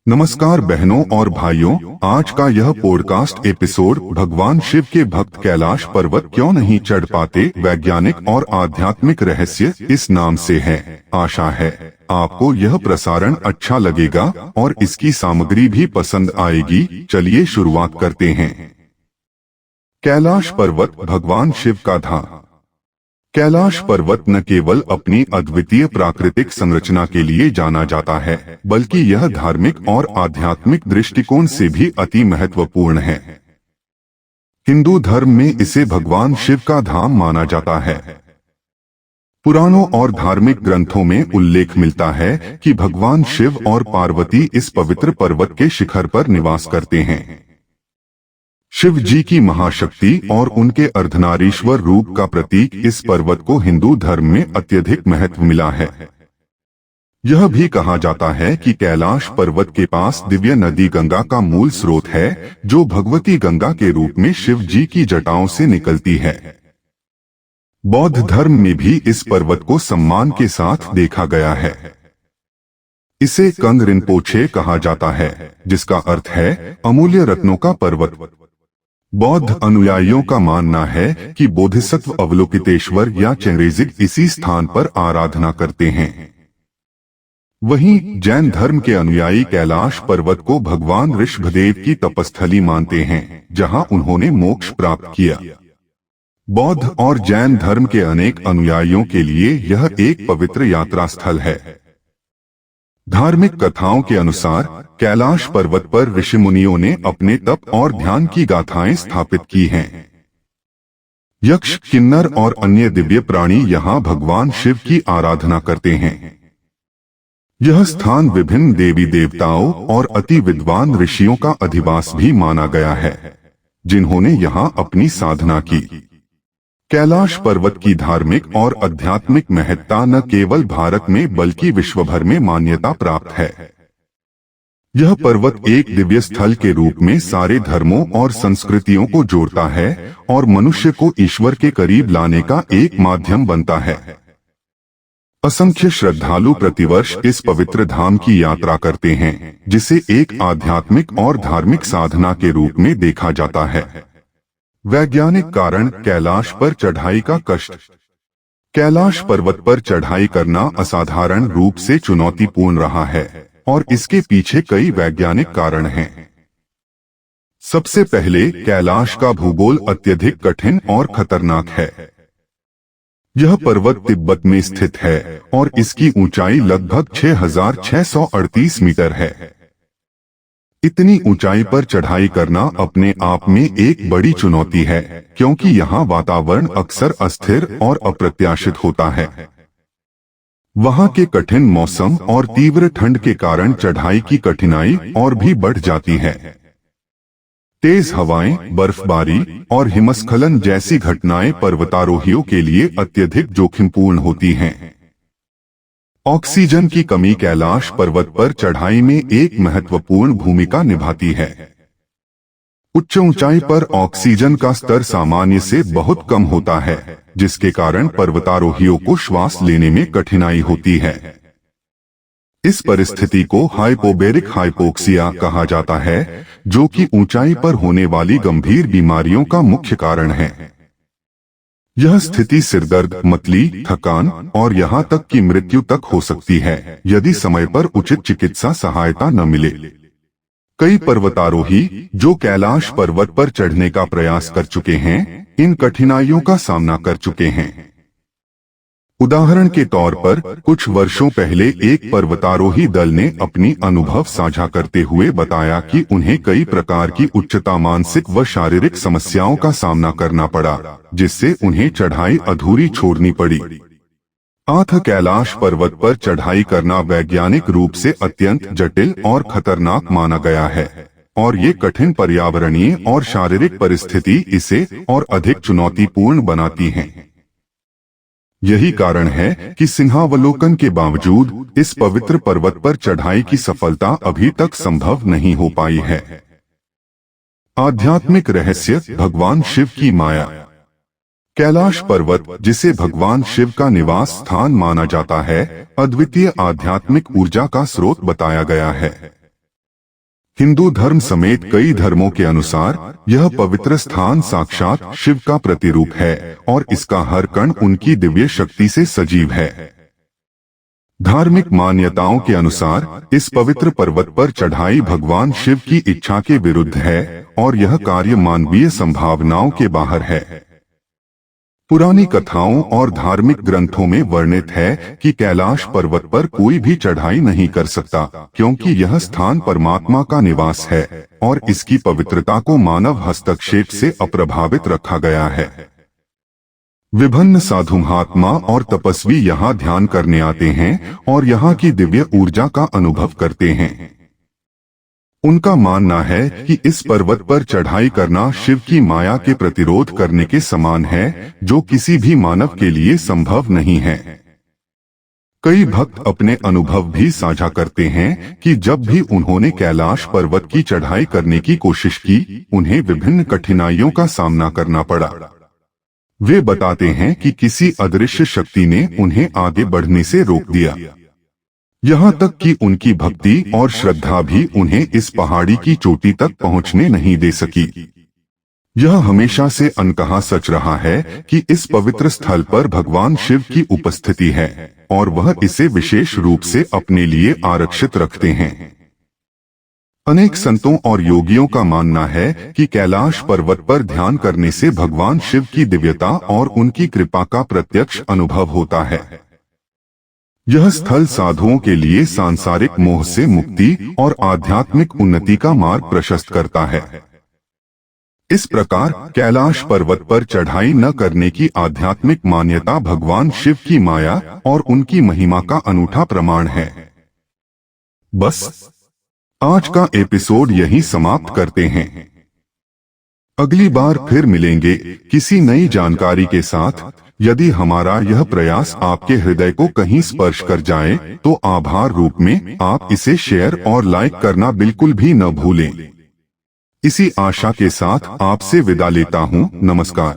नमस्कार बहनों और भाइयों, आज का यह पॉडकास्ट एपिसोड भगवान शिव के भक्त कैलाश पर्वत क्यों नहीं चढ़ पाते, वैज्ञानिक और आध्यात्मिक रहस्य इस नाम से है। आशा है आपको यह प्रसारण अच्छा लगेगा और इसकी सामग्री भी पसंद आएगी। चलिए शुरुआत करते हैं। कैलाश पर्वत भगवान शिव का धाम। कैलाश पर्वत न केवल अपनी अद्वितीय प्राकृतिक संरचना के लिए जाना जाता है, बल्कि यह धार्मिक और आध्यात्मिक दृष्टिकोण से भी अति महत्वपूर्ण है। हिंदू धर्म में इसे भगवान शिव का धाम माना जाता है। पुराणों और धार्मिक ग्रंथों में उल्लेख मिलता है कि भगवान शिव और पार्वती इस पवित्र पर्वत के शिखर पर निवास करते हैं। शिव जी की महाशक्ति और उनके अर्धनारीश्वर रूप का प्रतीक इस पर्वत को हिंदू धर्म में अत्यधिक महत्व मिला है। यह भी कहा जाता है कि कैलाश पर्वत के पास दिव्य नदी गंगा का मूल स्रोत है, जो भगवती गंगा के रूप में शिव जी की जटाओं से निकलती है। बौद्ध धर्म में भी इस पर्वत को सम्मान के साथ देखा गया है। इसे कंग रिनपोछे कहा जाता है, जिसका अर्थ है अमूल्य रत्नों का पर्वत। बौद्ध अनुयायियों का मानना है कि बोधिसत्व अवलोकितेश्वर या चेंगरेजिग इसी स्थान पर आराधना करते हैं। वहीं जैन धर्म के अनुयायी कैलाश पर्वत को भगवान ऋषभदेव की तपस्थली मानते हैं, जहां उन्होंने मोक्ष प्राप्त किया। बौद्ध और जैन धर्म के अनेक अनुयायियों के लिए यह एक पवित्र यात्रा स्थल है। धार्मिक कथाओं के अनुसार कैलाश पर्वत पर ऋषि मुनियों ने अपने तप और ध्यान की गाथाएं स्थापित की हैं। यक्ष, किन्नर और अन्य दिव्य प्राणी यहाँ भगवान शिव की आराधना करते हैं। यह स्थान विभिन्न देवी देवताओं और अति विद्वान ऋषियों का अधिवास भी माना गया है, जिन्होंने यहाँ अपनी साधना की। कैलाश पर्वत की धार्मिक और आध्यात्मिक महत्ता न केवल भारत में बल्कि विश्व भर में मान्यता प्राप्त है। यह पर्वत एक दिव्य स्थल के रूप में सारे धर्मों और संस्कृतियों को जोड़ता है और मनुष्य को ईश्वर के करीब लाने का एक माध्यम बनता है। असंख्य श्रद्धालु प्रतिवर्ष इस पवित्र धाम की यात्रा करते हैं, जिसे एक आध्यात्मिक और धार्मिक साधना के रूप में देखा जाता है। वैज्ञानिक कारण कैलाश पर चढ़ाई का कष्ट। कैलाश पर्वत पर चढ़ाई करना असाधारण रूप से चुनौतीपूर्ण रहा है और इसके पीछे कई वैज्ञानिक कारण हैं। सबसे पहले कैलाश का भूगोल अत्यधिक कठिन और खतरनाक है। यह पर्वत तिब्बत में स्थित है और इसकी ऊंचाई लगभग 6,638 मीटर है। इतनी ऊंचाई पर चढ़ाई करना अपने आप में एक बड़ी चुनौती है, क्योंकि यहाँ वातावरण अक्सर अस्थिर और अप्रत्याशित होता है। वहाँ के कठिन मौसम और तीव्र ठंड के कारण चढ़ाई की कठिनाई और भी बढ़ जाती है। तेज हवाएं, बर्फबारी और हिमस्खलन जैसी घटनाएं पर्वतारोहियों के लिए अत्यधिक जोखिमपूर्ण होती हैं। ऑक्सीजन की कमी कैलाश पर्वत पर चढ़ाई में एक महत्वपूर्ण भूमिका निभाती है। उच्च ऊंचाई पर ऑक्सीजन का स्तर सामान्य से बहुत कम होता है, जिसके कारण पर्वतारोहियों को श्वास लेने में कठिनाई होती है। इस परिस्थिति को हाइपोबेरिक हाइपोक्सिया कहा जाता है, जो कि ऊंचाई पर होने वाली गंभीर बीमारियों का मुख्य कारण है। यह स्थिति सिरदर्द, मतली, थकान और यहाँ तक कि मृत्यु तक हो सकती है, यदि समय पर उचित चिकित्सा सहायता न मिले। कई पर्वतारोही जो कैलाश पर्वत पर चढ़ने का प्रयास कर चुके हैं, इन कठिनाइयों का सामना कर चुके हैं। उदाहरण के तौर पर कुछ वर्षों पहले एक पर्वतारोही दल ने अपनी अनुभव साझा करते हुए बताया कि उन्हें कई प्रकार की उच्चता, मानसिक व शारीरिक समस्याओं का सामना करना पड़ा, जिससे उन्हें चढ़ाई अधूरी छोड़नी पड़ी। कैलाश पर्वत पर चढ़ाई करना वैज्ञानिक रूप से अत्यंत जटिल और खतरनाक माना गया है, और ये कठिन पर्यावरणीय और शारीरिक परिस्थिति इसे और अधिक चुनौतीपूर्ण बनाती हैं। यही कारण है कि सिंहावलोकन के बावजूद इस पवित्र पर्वत पर चढ़ाई की सफलता अभी तक संभव नहीं हो पाई है। आध्यात्मिक रहस्य भगवान शिव की माया। कैलाश पर्वत, जिसे भगवान शिव का निवास स्थान माना जाता है, अद्वितीय आध्यात्मिक ऊर्जा का स्रोत बताया गया है। हिंदू धर्म समेत कई धर्मों के अनुसार यह पवित्र स्थान साक्षात शिव का प्रतिरूप है और इसका हर कण उनकी दिव्य शक्ति से सजीव है। धार्मिक मान्यताओं के अनुसार इस पवित्र पर्वत पर चढ़ाई भगवान शिव की इच्छा के विरुद्ध है और यह कार्य मानवीय संभावनाओं के बाहर है। पुरानी कथाओं और धार्मिक ग्रंथों में वर्णित है कि कैलाश पर्वत पर कोई भी चढ़ाई नहीं कर सकता, क्योंकि यह स्थान परमात्मा का निवास है और इसकी पवित्रता को मानव हस्तक्षेप से अप्रभावित रखा गया है। विभिन्न साधु महात्मा और तपस्वी यहाँ ध्यान करने आते हैं और यहाँ की दिव्य ऊर्जा का अनुभव करते हैं। उनका मानना है कि इस पर्वत पर चढ़ाई करना शिव की माया के प्रतिरोध करने के समान है, जो किसी भी मानव के लिए संभव नहीं है। कई भक्त अपने अनुभव भी साझा करते हैं कि जब भी उन्होंने कैलाश पर्वत की चढ़ाई करने की कोशिश की, उन्हें विभिन्न कठिनाइयों का सामना करना पड़ा। वे बताते हैं कि किसी अदृश्य शक्ति ने उन्हें आगे बढ़ने से रोक दिया। यहाँ तक कि उनकी भक्ति और श्रद्धा भी उन्हें इस पहाड़ी की चोटी तक पहुँचने नहीं दे सकी। यह हमेशा से अनकहा सच रहा है कि इस पवित्र स्थल पर भगवान शिव की उपस्थिति है और वह इसे विशेष रूप से अपने लिए आरक्षित रखते हैं। अनेक संतों और योगियों का मानना है कि कैलाश पर्वत पर ध्यान करने से भगवान शिव की दिव्यता और उनकी कृपा का प्रत्यक्ष अनुभव होता है। यह स्थल साधुओं के लिए सांसारिक मोह से मुक्ति और आध्यात्मिक उन्नति का मार्ग प्रशस्त करता है। इस प्रकार कैलाश पर्वत पर चढ़ाई न करने की आध्यात्मिक मान्यता भगवान शिव की माया और उनकी महिमा का अनूठा प्रमाण है। बस आज का एपिसोड यहीं समाप्त करते हैं। अगली बार फिर मिलेंगे किसी नई जानकारी के साथ। यदि हमारा यह प्रयास आपके हृदय को कहीं स्पर्श कर जाए तो आभार रूप में आप इसे शेयर और लाइक करना बिल्कुल भी न भूलें। इसी आशा के साथ आपसे विदा लेता हूँ। नमस्कार।